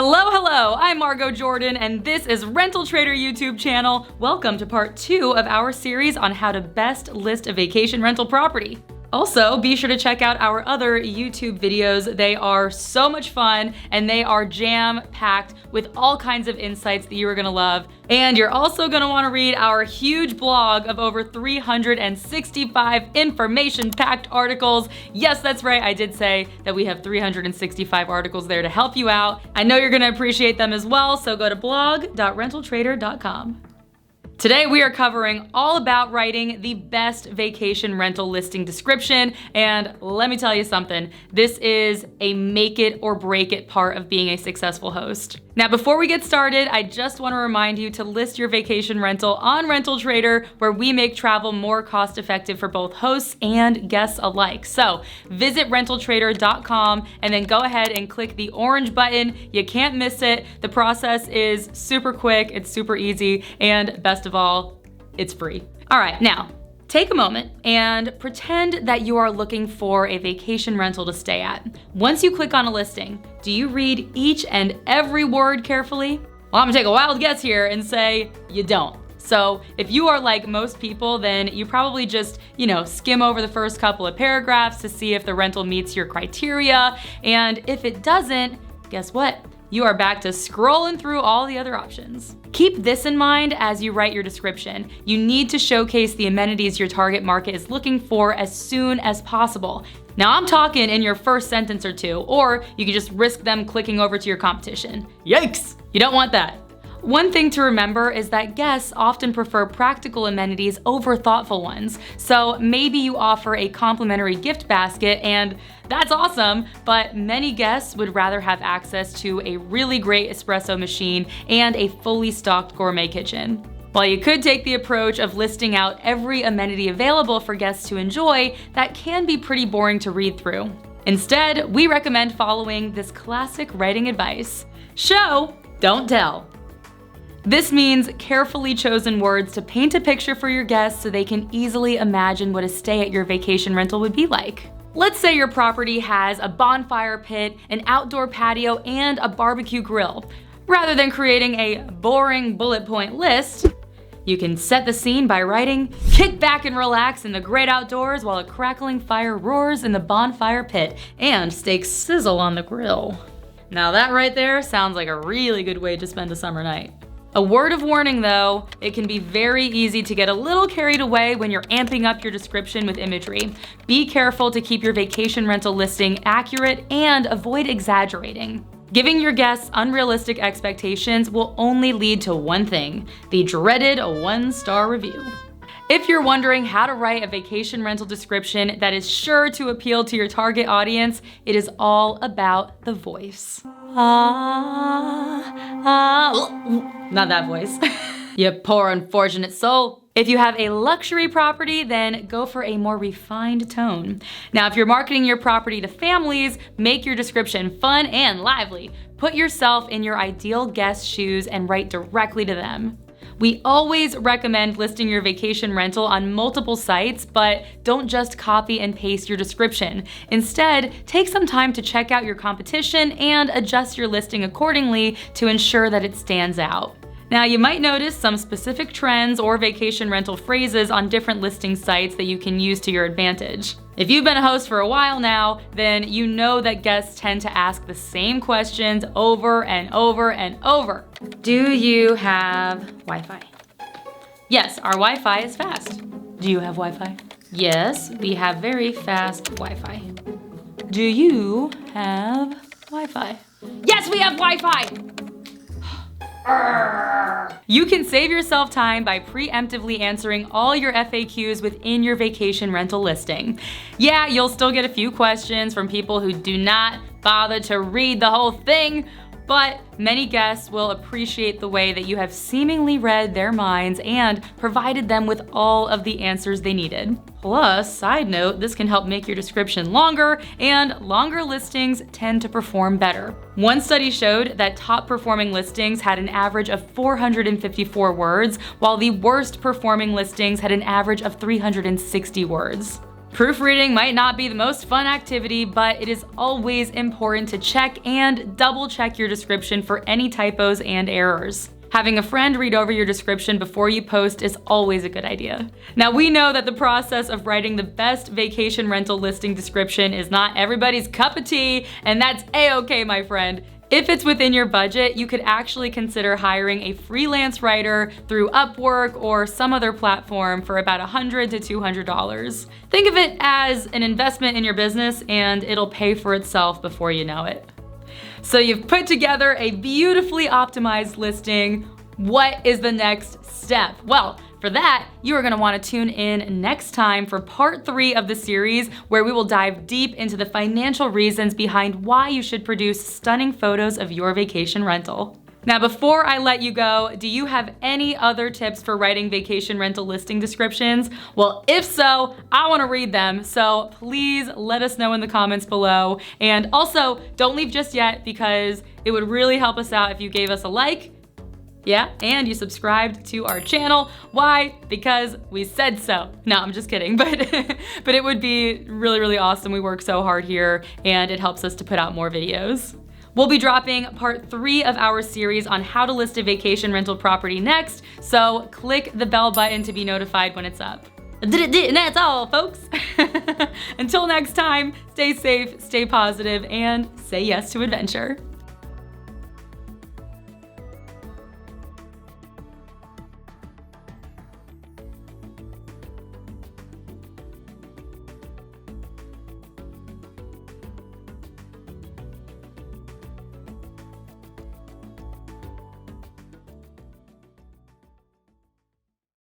Hello, I'm Margot Jordan, and this is Rental Trader YouTube channel. Welcome to part 2 of our series on how to best list a vacation rental property. Also, be sure to check out our other YouTube videos. They are so much fun, and they are jam-packed with all kinds of insights that you are gonna love. And you're also gonna wanna read our huge blog of over 365 information-packed articles. Yes, that's right, I did say that we have 365 articles there to help you out. I know you're gonna appreciate them as well, so go to blog.rentaltrader.com. Today we are covering all about writing the best vacation rental listing description, and let me tell you something, this is a make it or break it part of being a successful host. Now before we get started, I just want to remind you to list your vacation rental on Rental Trader, where we make travel more cost effective for both hosts and guests alike. So visit rentaltrader.com and then go ahead and click the orange button. You can't miss it. The process is super quick, it's super easy, and best of all, it's free. All right, now, take a moment and pretend that you are looking for a vacation rental to stay at. Once you click on a listing, do you read each and every word carefully? Well, I'm gonna take a wild guess here and say you don't. So if you are like most people, then you probably just, skim over the first couple of paragraphs to see if the rental meets your criteria. And if it doesn't, guess what? You are back to scrolling through all the other options. Keep this in mind as you write your description. You need to showcase the amenities your target market is looking for as soon as possible. Now I'm talking in your first sentence or two, or you can just risk them clicking over to your competition. Yikes! You don't want that. One thing to remember is that guests often prefer practical amenities over thoughtful ones. So maybe you offer a complimentary gift basket, and that's awesome, but many guests would rather have access to a really great espresso machine and a fully stocked gourmet kitchen. While you could take the approach of listing out every amenity available for guests to enjoy, that can be pretty boring to read through. Instead, we recommend following this classic writing advice: show, don't tell. This means carefully chosen words to paint a picture for your guests so they can easily imagine what a stay at your vacation rental would be like. Let's say your property has a bonfire pit, an outdoor patio, and a barbecue grill. Rather than creating a boring bullet point list, you can set the scene by writing, "Kick back and relax in the great outdoors while a crackling fire roars in the bonfire pit and steaks sizzle on the grill." Now that right there sounds like a really good way to spend a summer night. A word of warning though, it can be very easy to get a little carried away when you're amping up your description with imagery. Be careful to keep your vacation rental listing accurate and avoid exaggerating. Giving your guests unrealistic expectations will only lead to one thing: the dreaded 1-star review. If you're wondering how to write a vacation rental description that is sure to appeal to your target audience, it is all about the voice. Not that voice. You poor unfortunate soul. If you have a luxury property, then go for a more refined tone. Now, if you're marketing your property to families, make your description fun and lively. Put yourself in your ideal guest's shoes and write directly to them. We always recommend listing your vacation rental on multiple sites, but don't just copy and paste your description. Instead, take some time to check out your competition and adjust your listing accordingly to ensure that it stands out. Now, you might notice some specific trends or vacation rental phrases on different listing sites that you can use to your advantage. If you've been a host for a while now, then you know that guests tend to ask the same questions over and over and over. Do you have Wi-Fi? Yes, our Wi-Fi is fast. Do you have Wi-Fi? Yes, we have very fast Wi-Fi. Do you have Wi-Fi? Yes, we have Wi-Fi! You can save yourself time by preemptively answering all your FAQs within your vacation rental listing. Yeah, you'll still get a few questions from people who do not bother to read the whole thing, but many guests will appreciate the way that you have seemingly read their minds and provided them with all of the answers they needed. Plus, side note, this can help make your description longer, and longer listings tend to perform better. One study showed that top performing listings had an average of 454 words, while the worst performing listings had an average of 360 words. Proofreading might not be the most fun activity, but it is always important to check and double check your description for any typos and errors. Having a friend read over your description before you post is always a good idea. Now, we know that the process of writing the best vacation rental listing description is not everybody's cup of tea, and that's a-okay, my friend. If it's within your budget, you could actually consider hiring a freelance writer through Upwork or some other platform for about $100 to $200. Think of it as an investment in your business, and it'll pay for itself before you know it. So you've put together a beautifully optimized listing. What is the next step? Well, for that, you are gonna wanna tune in next time for part 3 of the series, where we will dive deep into the financial reasons behind why you should produce stunning photos of your vacation rental. Now, before I let you go, do you have any other tips for writing vacation rental listing descriptions? Well, if so, I wanna read them, so please let us know in the comments below. And also, don't leave just yet, because it would really help us out if you gave us a like, yeah, and you subscribed to our channel. Why? Because we said so. No, I'm just kidding, but it would be really, really awesome. We work so hard here, and it helps us to put out more videos. We'll be dropping part 3 of our series on how to list a vacation rental property next, so click the bell button to be notified when it's up. And that's all, folks. Until next time, stay safe, stay positive, and say yes to adventure.